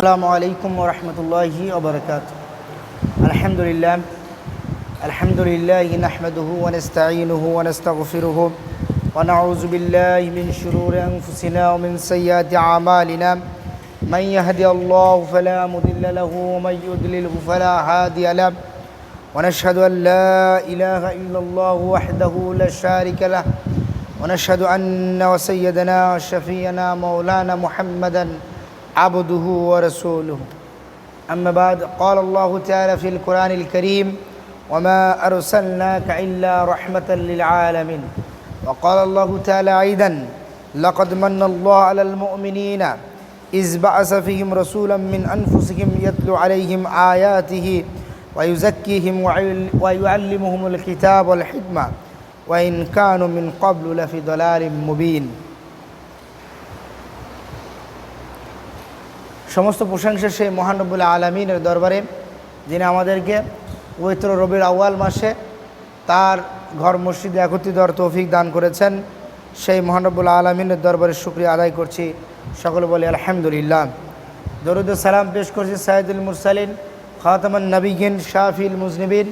السلام عليكم ورحمة الله وبركاته. الحمد لله نحمده ونستعينه ونستغفره ونعوذ بالله من شرور أنفسنا ومن سيئات أعمالنا. من يهدي الله فلا مضل له ومن يضلل فلا هادي له. ونشهد أن لا إله إلا الله وحده لا شريك له. ونشهد أن وسيدنا وشفيعنا مولانا محمدا عبده ورسوله. أما بعد، قال الله تعالى في القرآن الكريم: وما أرسلناك إلا رحمة للعالمين. وقال الله تعالى أيضا: لقد من الله على المؤمنين إذ بعث فيهم رسولا من أنفسهم يتلو عليهم آياته ويزكيهم ويعلمهم الكتاب والحكمة وإن كانوا من قبل لفي ضلال مبين. সমস্ত প্রশংসা সেই মহান রব্বুল আলামিনের দরবারে, যিনি আমাদেরকে পবিত্র রবিউল আউয়াল মাসে তার ঘর মসজিদে একত্রিত হওয়ার তৌফিক দান করেছেন। সেই মহান রব্বুল আলামিনের দরবারে শুকরিয়া আদায় করছি। সকলে বলি আলহামদুলিল্লাহ। দরুদ ও সালাম পেশ করছি সাইয়্যিদুল মুরসালিন, খাতামুন নবিয়্যিন, শাফিউল মুজনিবিন,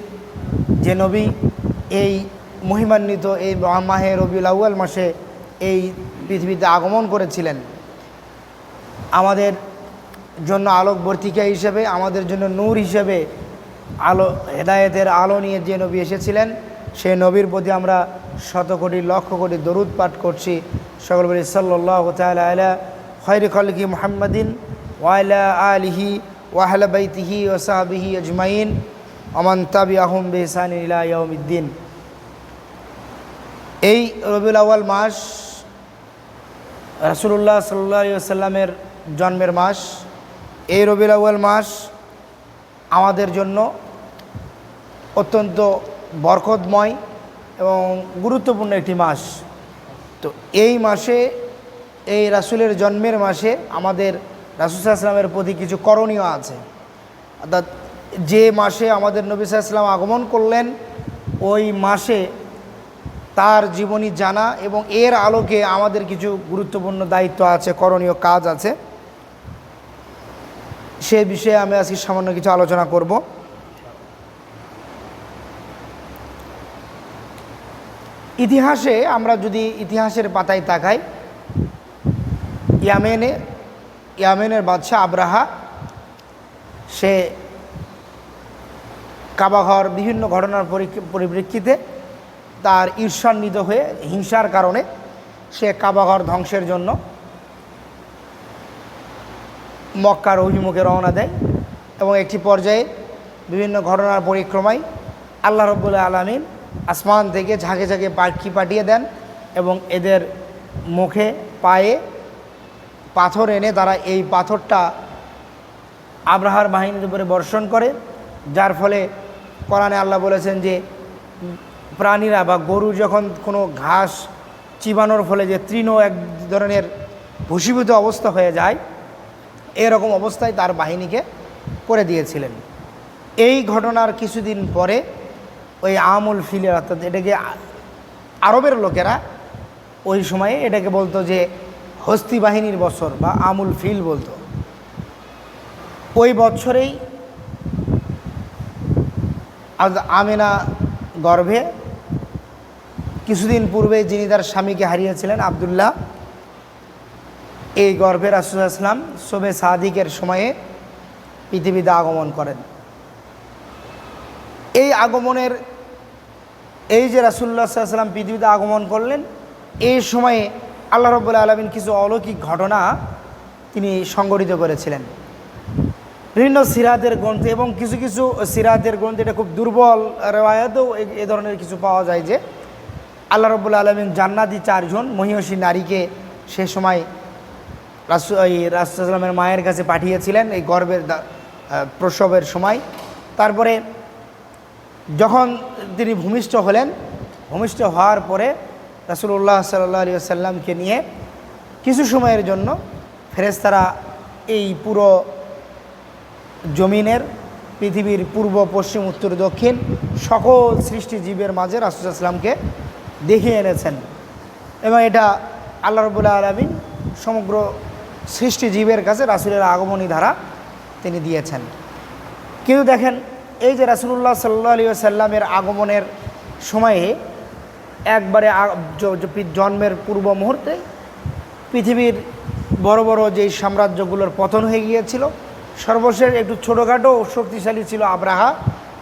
যে নবী এই মহিমান্বিত এই মাহে রবিউল আউয়াল মাসে এই পৃথিবীতে আগমন করেছিলেন। আমাদের জন্য আলোকবর্তিকা হিসেবে, আমাদের জন্য নূর হিসেবে, আলো হেদায়েতের আলো নিয়ে যে নবী এসেছিলেন, সেই নবীর প্রতি আমরা শত কোটি লক্ষ কোটি দরুদ পাঠ করছি। সকল বলি সাল্লাল্লাহু তাআলা আলা খায়রি খালকি মুহাম্মাদিন ওয়া আলা আলিহি ওয়া আহলি বাইতিহি ওয়া সাহবিহি আজমাইন ওয়া মান তাবিআহুম বিইহসানিন ইলা ইয়াউমিদ্দিন। এই রবিউল আউয়াল মাস রাসূলুল্লাহ সাল্লাল্লাহু আলাইহি ওয়াসাল্লামের জন্মের মাস। এই রবিউল আউয়াল মাস আমাদের জন্য অত্যন্ত বরকতময় এবং গুরুত্বপূর্ণ একটি মাস। তো এই মাসে, এই রাসূলের জন্মের মাসে আমাদের রাসূল সাল্লাল্লাহু আলাইহি ওয়াসাল্লামের প্রতি কিছু করণীয় আছে। অর্থাৎ যে মাসে আমাদের নবী সাল্লাল্লাহু আলাইহি ওয়াসাল্লাম আগমন করলেন, ওই মাসে তার জীবনী জানা এবং এর আলোকে আমাদের কিছু গুরুত্বপূর্ণ দায়িত্ব আছে, করণীয় কাজ আছে। সে বিষয়ে আমি আজকে সামান্য কিছু আলোচনা করব। ইতিহাসে আমরা যদি ইতিহাসের পাতায় তাকাই, ইয়ামেনের বাদশাহ আবরাহা, সে কাবাঘর বিভিন্ন ঘটনার পরিপ্রেক্ষিতে তার ঈর্ষান্বিত হয়ে হিংসার কারণে সে কাবাঘর ধ্বংসের জন্য মক্কার অভিমুখে রওনা দেয় এবং একটি পর্যায়ে বিভিন্ন ঘটনার পরিক্রমায় আল্লাহ রাব্বুল আলামিন আসমান থেকে ঝাঁকে ঝাঁকে পাখি পাঠিয়ে দেন এবং এদের মুখে পায়ে পাথর এনে তারা এই পাথরটা আবরাহার বাহিনীর উপরে বর্ষণ করে, যার ফলে কোরআনে আল্লাহ বলেছেন যে প্রাণীরা বা গরু যখন কোনো ঘাস চিবানোর ফলে যে তৃণ এক ধরনের ভূষীভূত অবস্থা হয়ে যায়, এরকম অবস্থায় তার বাহিনীকে করে দিয়েছিলেন। এই ঘটনার কিছুদিন পরে ওই আমুল ফিলের, অর্থাৎ এটাকে আরবের লোকেরা ওই সময়ে এটাকে বলতো যে হস্তি বাহিনীর বছর বা আমুল ফিল বলতো। ওই বছরেই আমেনা গর্ভে কিছুদিন পূর্বে যিনি তার স্বামীকে হারিয়েছিলেন, আবদুল্লাহ, এই গর্ভে রাসূল সাল্লাল্লাহু আলাইহি ওয়াসাল্লাম শবে সাদিকের সময়ে পৃথিবীতে আগমন করেন। এই আগমনের, এই যে রাসূলুল্লাহ সাল্লাল্লাহু আলাইহি ওয়াসাল্লাম পৃথিবীতে আগমন করলেন, এই সময়ে আল্লাহ রাব্বুল আলামিন কিছু অলৌকিক ঘটনা তিনি সংঘটিত করেছিলেন। বিভিন্ন সিরাতের গ্রন্থে এবং কিছু কিছু সিরাতের গ্রন্থে, এটা খুব দুর্বল রেওয়ায়াতেও এ ধরনের কিছু পাওয়া যায় যে আল্লাহ রাব্বুল আলামিন জান্নাতি 4 জন মহিষী নারীকে সে সময় রাসূলের মায়ের কাছে পাঠিয়েছিলেন এই গর্ভের প্রসবের সময়। তারপরে যখন তিনি ভূমিষ্ঠ হলেন, ভূমিষ্ঠ হওয়ার পরে রাসূলুল্লাহ সাল্লাল্লাহু আলাইহি ওয়াসাল্লামকে নিয়ে কিছু সময়ের জন্য ফেরেশতারা এই পুরো জমিনের, পৃথিবীর পূর্ব, পশ্চিম, উত্তর, দক্ষিণ সকল সৃষ্টি জীবের মাঝে রাসূল সাল্লাল্লাহু আলাইহি ওয়াসাল্লামকে দেখিয়ে এনেছেন এবং এটা আল্লাহ রাব্বুল আলামিন সমগ্র সৃষ্টি জীবের কাছে রাসূলের আগমনী ধারা তিনি দিয়েছেন। কিন্তু দেখেন এই যে রাসূলুল্লাহ সাল্লাল্লাহু আলাইহি ওয়াসাল্লামের আগমনের সময়ে একবারে জন্মের পূর্ব মুহূর্তে পৃথিবীর বড় বড় যেই সাম্রাজ্যগুলোর পতন হয়ে গিয়েছিল, সর্বশেষ একটু ছোটোখাটো শক্তিশালী ছিল আব্রাহা,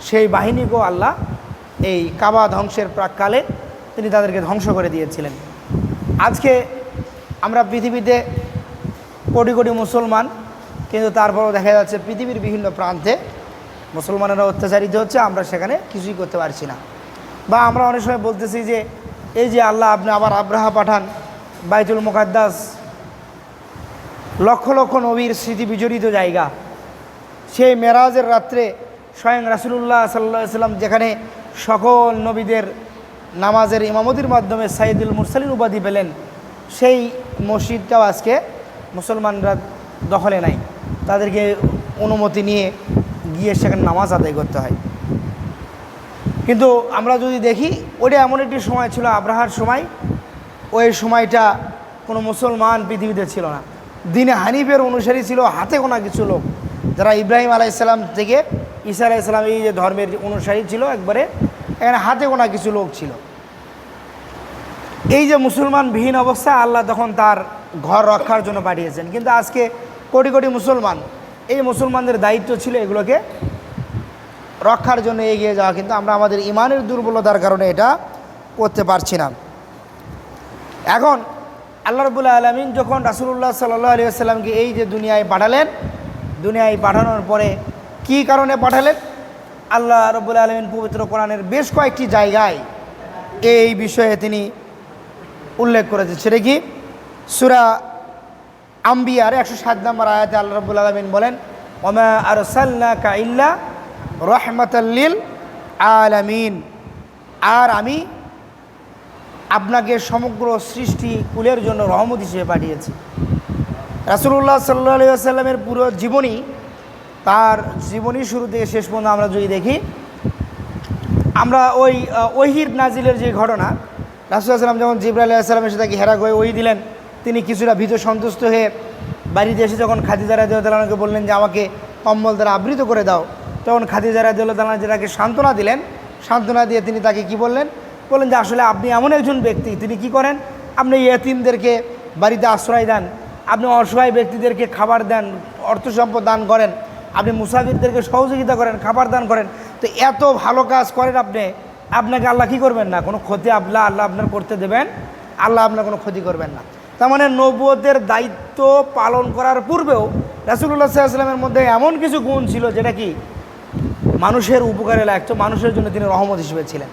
সেই বাহিনীকেও আল্লাহ এই কাবা ধ্বংসের প্রাককালে তিনি তাদেরকে ধ্বংস করে দিয়েছিলেন। আজকে আমরা পৃথিবীতে কোটি কোটি মুসলমান, কিন্তু তারপরও দেখা যাচ্ছে পৃথিবীর বিভিন্ন প্রান্তে মুসলমানেরা অত্যাচারিত হচ্ছে, আমরা সেখানে কিছুই করতে পারছি না। বা আমরা অনেক সময় বলতেছি যে এই যে আল্লাহ আপনি আবার আব্রাহা পাঠান, বাইতুল মুকাদ্দাস লক্ষ লক্ষ নবীর স্মৃতি বিজড়িত জায়গা, সেই মেরাজের রাত্রে স্বয়ং রাসূলুল্লাহ সাল্লাল্লাহু আলাইহি ওয়াসাল্লাম যেখানে সকল নবীদের নামাজের ইমামতির মাধ্যমে সাইয়্যিদুল মুরসালিন উপাধি পেলেন, সেই মসজিদটাও আজকে মুসলমানরা দখলে নাই, তাদেরকে অনুমতি নিয়ে গিয়ে সেখানে নামাজ আদায় করতে হয়। কিন্তু আমরা যদি দেখি ওটা এমন একটি সময় ছিল আব্রাহার সময়, ওই সময়টা কোনো মুসলমান পৃথিবীতে ছিল না। দিনে হানিফের অনুসারী ছিল হাতে গোনা কিছু লোক, যারা ইব্রাহিম আলাইহিসসালাম থেকে ঈসা আলাইহিসসালাম এই যে ধর্মের অনুসারী ছিল, একবারে এখানে হাতে গোনা কিছু লোক ছিল। এই যে মুসলমানবিহীন অবস্থা আল্লাহ তখন তার ঘর রক্ষার জন্য পাঠিয়েছেন। কিন্তু আজকে কোটি কোটি মুসলমান, এই মুসলমানদের দায়িত্ব ছিল এগুলোকে রক্ষার জন্য এগিয়ে যাওয়া, কিন্তু আমরা আমাদের ইমানের দুর্বলতার কারণে এটা করতে পারছি না। এখন আল্লাহ রাব্বুল আলামিন যখন রাসূলুল্লাহ সাল্লাল্লাহু আলাইহি ওয়াসাল্লামকে এই যে দুনিয়ায় পাঠালেন, দুনিয়ায় পাঠানোর পরে কি কারণে পাঠালেন, আল্লাহ রাব্বুল আলামিন পবিত্র কোরআনের বেশ কয়েকটি জায়গায় এই বিষয়ে তিনি উল্লেখ করেছেন। সেটা কি? সূরা আম্বিয়ার 107 নম্বর আয়াতে আল্লাহ রাব্বুল আলামিন বলেন, ওমা আরসালনাকা ইল্লা রাহমাতাল লিল আলামিন, আর আমি আপনাকে সমগ্র সৃষ্টি কুলের জন্য রহমত হিসেবে পাঠিয়েছি। রাসূলুল্লাহ সাল্লাল্লাহু আলাইহি ওয়াসাল্লামের পুরো জীবনী, তার জীবনী শুরু থেকে শেষ পর্যন্ত আমরা যদি দেখি, আমরা ওই ওহীর নাজিলের যে ঘটনা, রাসূলুল্লাহ সাল্লাল্লাহু আলাইহি ওয়াসাল্লাম যখন জিবরাইল আলাইহিস সালামের সাথে হেরা হয়ে ওহী দিলেন, তিনি কিছুটা ভীত সন্তুষ্ট হয়ে বাড়িতে এসে যখন খাদিজা রাদিয়াল্লাহু তাআলাকে বললেন যে আমাকে কম্বল দ্বারা আবৃত করে দাও, তখন খাদিজা রাদিয়াল্লাহু তাআলা যেটাকে সান্ত্বনা দিলেন, সান্ত্বনা দিয়ে তিনি তাকে কি বললেন যে আসলে আপনি এমন একজন ব্যক্তি, তিনি কি করেন, আপনি ইয়েতিমদেরকে বাড়িতে আশ্রয় দেন, আপনি অসহায় ব্যক্তিদেরকে খাবার দেন, অর্থ সম্পদ দান করেন, আপনি মুসাফিরদেরকে সহযোগিতা করেন, খাবার দান করেন। তো এত ভালো কাজ করেন আপনি, আপনাকে আল্লাহ কী করবেন না, কোনো ক্ষতি আল্লাহ আপনার করতে দেবেন, আল্লাহ আপনার কোনো ক্ষতি করবেন না। তার মানে নবুয়তের দায়িত্ব পালন করার পূর্বেও রাসূলুল্লাহ সাল্লাল্লাহু আলাইহি ওয়াসাল্লামের মধ্যে এমন কিছু গুণ ছিল যেটা কি মানুষের উপকারে লাগতো, মানুষের জন্য তিনি রহমত হিসেবে ছিলেন।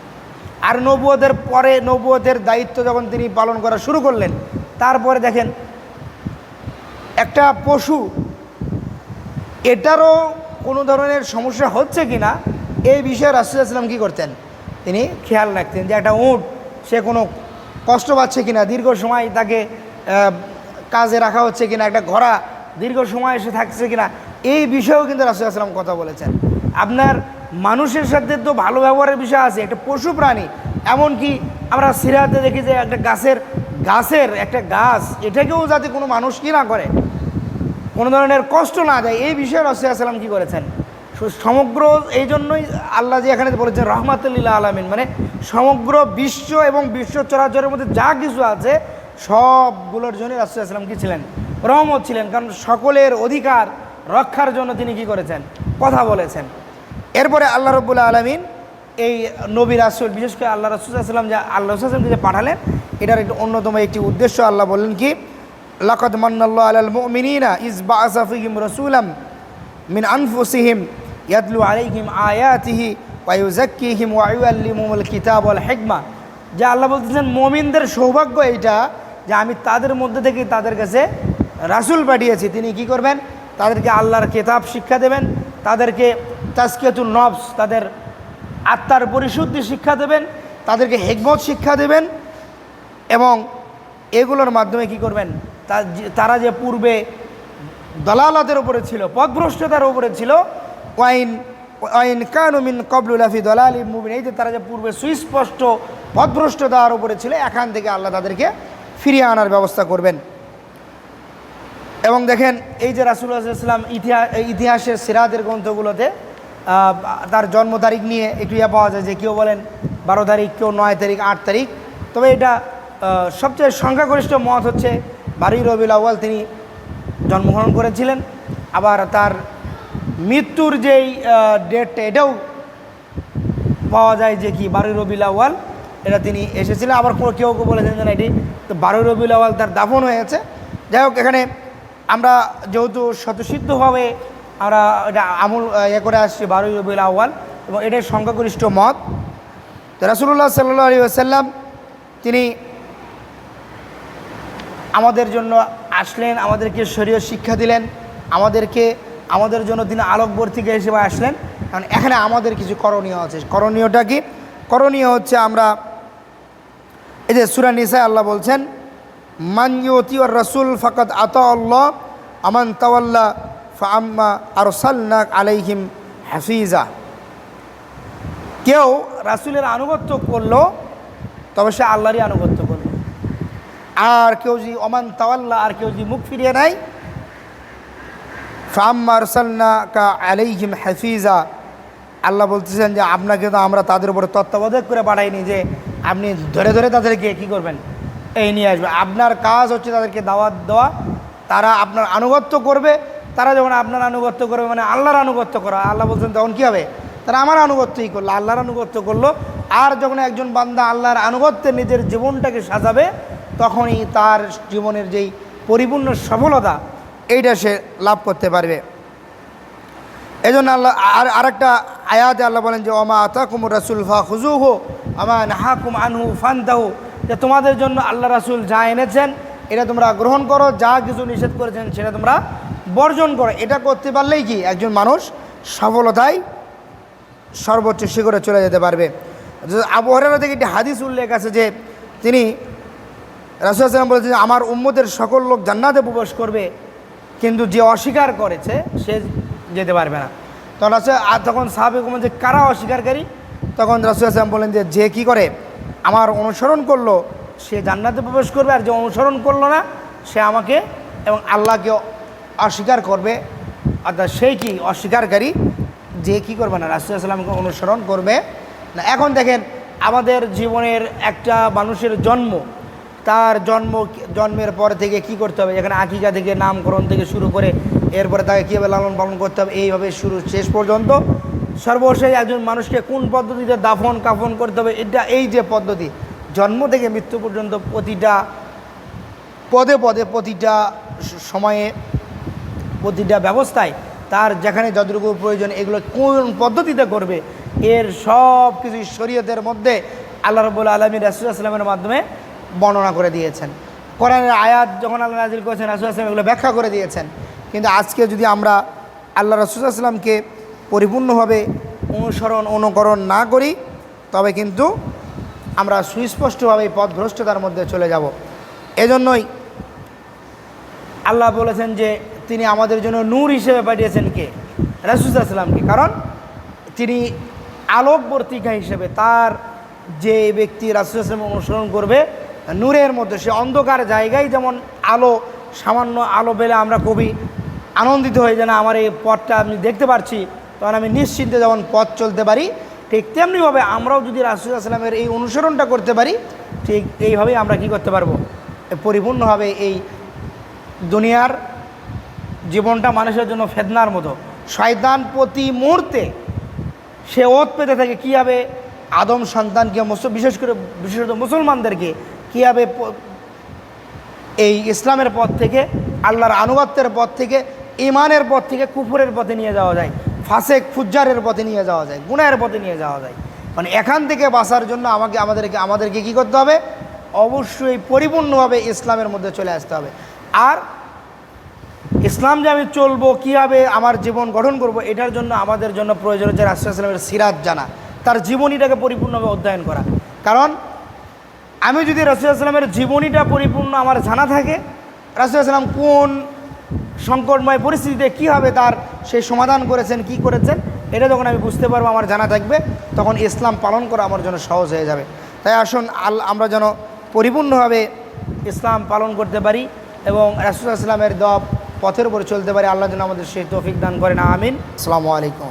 আর নবুয়তের পরে, নবুয়তের দায়িত্ব যখন তিনি পালন করা শুরু করলেন, তারপরে দেখেন একটা পশু, এটারও কোনো ধরনের সমস্যা হচ্ছে কি না এই বিষয়ে রাসূলুল্লাহ সাল্লাল্লাহু আলাইহি ওয়াসাল্লাম কী করতেন, তিনি খেয়াল রাখতেন যে একটা উট সে কোনো কষ্ট পাচ্ছে কিনা, দীর্ঘ সময় তাকে কাজে রাখা হচ্ছে কিনা, একটা ঘোড়া দীর্ঘ সময় এসে থাকছে কিনা, এই বিষয়েও কিন্তু রাসূলুল্লাহ সাল্লাল্লাহু আলাইহি ওয়াসাল্লাম কথা বলেছেন। আপনার মানুষের সাথে তো ভালো ব্যবহারের বিষয় আছে, একটা পশু প্রাণী, এমনকি আমরা সিরাতে দেখি যে একটা গাছের একটা গাছ, এটাকেও যাতে কোনো মানুষ কী না করে, কোনো ধরনের কষ্ট না দেয়, এই বিষয়ে রাসূলুল্লাহ সাল্লাল্লাহু আলাইহি ওয়াসাল্লাম কী করেছেন, সমগ্র এই জন্যই আল্লাহ যে এখানে বলেছেন রহমাতুল লিল আলামিন, মানে সমগ্র বিশ্ব এবং বিশ্ব চরাচরের মধ্যে যা কিছু আছে সবগুলোর জন্য রাসূলুল্লাহ সাল্লাল্লাহু আলাইহি ওয়াসাল্লাম কী ছিলেন, রহমত ছিলেন। কারণ সকলের অধিকার রক্ষার জন্য তিনি কি করেছেন, কথা বলেছেন। এরপরে আল্লাহ রাব্বুল আলামিন এই নবী রাসূল, বিশেষ করে আল্লাহ রাসূল সাল্লাল্লাহু আলাইহি ওয়াসাল্লাম যে আল্লাহ রাসূল সাল্লাল্লাহু আলাইহি ওয়াসাল্লামকে যে পাঠালেন, এটার একটি অন্যতম একটি উদ্দেশ্য আল্লাহ বললেন কি, লাকাদ মান্নাল্লাহু আলাল মুমিনিনা ইয বাআসা ফীহিম রাসূলাম মিন আনফুসিহিম ইয়াতলু আলাইহিম আয়াতিহি ওয়া ইউযাক্কিহিম ওয়া ইউআল্লিমুহুমুল কিতাব ওয়াল হিকমা। যে আল্লাহ বলতেছেন মুমিনদের সৌভাগ্য এইটা যে আমি তাদের মধ্যে থেকে তাদের কাছে রাসূল পাঠিয়েছি, তিনি কি করবেন, তাদেরকে আল্লাহর কিতাব শিক্ষা দেবেন, তাদেরকে তাজকিয়াতুন নফস, তাদের আত্মার পরিশুদ্ধি শিক্ষা দেবেন, তাদেরকে হিকমত শিক্ষা দেবেন, এবং এগুলোর মাধ্যমে কি করবেন, তারা যে পূর্বে দলালাতের উপরে ছিল, পথভ্রষ্টতার উপরে ছিল, ওয়াইন কানু মিন ক্বাবলু লাফি দালালিম মুবিন, এই যে তারা যে পূর্বে সুস্পষ্ট পথভ্রষ্টতার উপরে ছিল, এখান থেকে আল্লাহ তাদেরকে ফিরিয়ে আনার ব্যবস্থা করবেন। এবং দেখেন এই যে রাসূলুল্লাহ সাল্লাল্লাহু আলাইহি ওয়াসাল্লাম ইতিহাসের সিরাতের গ্রন্থগুলোতে তার জন্ম তারিখ নিয়ে একটু পাওয়া যায় যে কেউ বলেন 12 তারিখ, কেউ 9 তারিখ, 8 তারিখ। তবে এটা সবচেয়ে সংখ্যাগরিষ্ঠ মত হচ্ছে 12 রবিউল আউয়াল তিনি জন্মগ্রহণ করেছিলেন। আবার তার মৃত্যুর যেই ডেটটা এটাও পাওয়া যায় যে কি 12 রবিউল আউয়াল এটা তিনি এসেছিলেন। আবার কেউ বলেছেন যে না এটি তো 12 রবিউল আউয়াল তার দাফন হয়েছে। যাই হোক, এখানে আমরা যেহেতু স্বতঃসিদ্ধভাবে আমরা এটা আমল করে আসছি 12 রবিউল আউয়াল, এবং এটাই সংখ্যাগরিষ্ঠ মত। তো রাসূলুল্লাহ সাল্লাল্লাহু আলাইহি ওয়াসাল্লাম তিনি আমাদের জন্য আসলেন, আমাদেরকে শরীয়ত শিক্ষা দিলেন, আমাদের জন্য তিনি আলোকবর্তিকা হিসেবে আসলেন। কারণ এখানে আমাদের কিছু করণীয় আছে। করণীয়টা কি? করণীয় হচ্ছে আমরা এই যে সূরা নিসায় আল্লাহ বলছেন, মান ইউতিউর রাসূল ফাকাদ আতা আল্লাহ আমান তাওয়াল্লা ফাআম্মা আরসালনা আলাইহিম হাফিজা। কেউ রাসূলের আনুগত্য করলো তবে সে আল্লাহরই আনুগত্য করলো। আর কেউ যদি অমান তাওয়াল্লা, আর কেউ যদি মুখ ফিরিয়ে নেয়, ফাআম্মা আরসালনাকা আলাইহিম হাফিজা, আল্লাহ বলতেছেন যে আপনাকে তো আমরা তাদের উপরে তত্ত্বাবধায়ক করে পাঠাইনি যে আপনি ধরে ধরে তাদেরকে কী করবেন, এই নিয়ে আসবে। আপনার কাজ হচ্ছে তাদেরকে দাওয়াত দেওয়া, তারা আপনার আনুগত্য করবে। তারা যখন আপনার আনুগত্য করবে মানে আল্লাহর আনুগত্য করা, আল্লাহ বলছেন তখন কী হবে? তারা আমার আনুগত্যই করলো, আল্লাহর আনুগত্য করলো। আর যখন একজন বান্দা আল্লাহর আনুগত্যে নিজের জীবনটাকে সাজাবে, তখনই তার জীবনের যেই পরিপূর্ণ সফলতা এইটা সে লাভ করতে পারবে। এই জন্য আল্লাহ আরেকটা আয়াতে আল্লাহ বলেন যে ওমা আতাকুমুর রাসূল ফাখুযুহু ওমা নাহাকুম আনহু ফান্তাহু, যে তোমাদের জন্য আল্লাহ রাসূল যা এনেছেন এটা তোমরা গ্রহণ করো, যা কিছু নিষেধ করেছেন সেটা তোমরা বর্জন করো। এটা করতে পারলেই কি একজন মানুষ সফলতায় সর্বোচ্চ শিখরে চলে যেতে পারবে। আবু হুরায়রা থেকে একটি হাদিস উল্লেখ আছে যে তিনি রাসূলুল্লাহ সাল্লাল্লাহু আলাইহি ওয়াসাল্লাম বলেছেন যে আমার উম্মতের সকল লোক জান্নাতে প্রবেশ করবে, কিন্তু যে অস্বীকার করেছে সে যেতে পারবে না। তখন সাহাবে বলেন যে কারা অস্বীকারী? তখন রাসূলুল্লাহ সাল্লাল্লাহু আলাইহি ওয়াসাল্লাম বলেন যে কী করে আমার অনুসরণ করলো সে জান্নাতে প্রবেশ করবে, আর যে অনুসরণ করলো না সে আমাকে এবং আল্লাহকে অস্বীকার করবে। অর্থাৎ সেই কি অস্বীকারী, যে কী করবে না, রাসূলুল্লাহ সাল্লাল্লাহু আলাইহি ওয়াসাল্লামকে অনুসরণ করবে না। এখন দেখেন আমাদের জীবনের একটা মানুষের জন্ম, তার জন্মের পর থেকে কি করতে হবে, যেখানে আকিকা থেকে নামকরণ থেকে শুরু করে এরপরে তাকে কীভাবে লালন পালন করতে হবে, এইভাবে শেষ পর্যন্ত সর্বশেষ একজন মানুষকে কোন পদ্ধতিতে দাফন কাফন করতে হবে, এই যে পদ্ধতি জন্ম থেকে মৃত্যু পর্যন্ত প্রতিটা পদে পদে প্রতিটা সময়ে প্রতিটা ব্যবস্থায় তার যেখানে যতটুকু প্রয়োজন এগুলো কোন পদ্ধতিতে করবে, এর সব কিছু শরীয়তের মধ্যে আল্লাহ রাব্বুল আলামিন রাসূলুল্লাহ সাল্লাল্লাহু আলাইহি ওয়াসাল্লামের মাধ্যমে বর্ণনা করে দিয়েছেন। কোরআনের আয়াত যখন আল্লাহ নাযিল করেছেন রাসূলুল্লাহ সাল্লাল্লাহু আলাইহি ওয়াসাল্লাম এগুলো ব্যাখ্যা করে দিয়েছেন। কিন্তু আজকে যদি আমরা আল্লাহ রাসূলুল্লাহ সাল্লাল্লাহু আলাইহি ওয়াসাল্লামকে পরিপূর্ণভাবে অনুকরণ না করি, তবে কিন্তু আমরা সুস্পষ্টভাবে পথভ্রষ্টতার মধ্যে চলে যাব। এজন্যই আল্লাহ বলেছেন যে তিনি আমাদের জন্য নূর হিসেবে পাঠিয়েছেন কে? রাসূলুল্লাহ সাল্লাল্লাহু আলাইহি ওয়াসাল্লামকে। কারণ তিনি আলোকবর্তিকা হিসেবে, তার যে ব্যক্তি রাসূলুল্লাহ সাল্লাল্লাহু আলাইহি ওয়াসাল্লাম অনুসরণ করবে নূরের মধ্যে, সে অন্ধকার জায়গায় যেমন আলো, সামান্য আলো পেলে আমরা খুবই আনন্দিত হই যে না আমার এই পথটা আমি দেখতে পারছি, তখন আমি নিশ্চিন্তে যেমন পথ চলতে পারি, ঠিক তেমনিভাবে আমরাও যদি রাসূলুল্লাহ সাল্লাল্লাহু আলাইহি ওয়াসাল্লামের এই অনুসরণটা করতে পারি, ঠিক এইভাবেই আমরা কি করতে পারবো, পরিপূর্ণভাবে এই দুনিয়ার জীবনটা মানুষের জন্য ফেতনার মতো। শয়তান প্রতি মুহূর্তে সে ওত পেতে থাকে কীভাবে আদম সন্তানকে, বিশেষত মুসলমানদেরকে কীভাবে এই ইসলামের পথ থেকে, আল্লাহর আনুগত্যের পথ থেকে, ইমানের পথ থেকে কুফরের পথে নিয়ে যাওয়া যায়, ফাসেক ফুজ্জারের পথে নিয়ে যাওয়া যায়, গুনাহের পথে নিয়ে যাওয়া যায়। মানে এখান থেকে বাঁচার জন্য আমাদেরকে কী করতে হবে? অবশ্যই পরিপূর্ণভাবে ইসলামের মধ্যে চলে আসতে হবে। আর ইসলাম যে আমি চলবো, কীভাবে আমার জীবন গঠন করব, এটার জন্য আমাদের জন্য প্রয়োজন হচ্ছে রাসূলুল্লাহ সাল্লাল্লাহু আলাইহি ওয়াসাল্লামের সিরাত জানা, তার জীবনীটাকে পরিপূর্ণভাবে অধ্যয়ন করা। কারণ আমি যদি রাসূলুল্লাহ সাল্লাল্লাহু আলাইহি ওয়াসাল্লামের জীবনীটা পরিপূর্ণ আমার জানা থাকে, রাসূলুল্লাহ সাল্লাল্লাহু আলাইহি ওয়াসাল্লাম কোন সংকটময় পরিস্থিতিতে কীভাবে তার সেই সমাধান করেছেন, কি করেছেন, এটা যখন আমি বুঝতে পারবো, আমার জানা থাকবে, তখন ইসলাম পালন করা আমার জন্য সহজ হয়ে যাবে। তাই আসুন আমরা যেন পরিপূর্ণভাবে ইসলাম পালন করতে পারি এবং রাসূলুল্লাহ সাল্লাল্লাহু আলাইহি ওয়াসাল্লামের দেওয়া পথের উপর চলতে পারি। আল্লাহ যেন আমাদের সেই তৌফিক দান করেন, আমিন। আসসালামু আলাইকুম।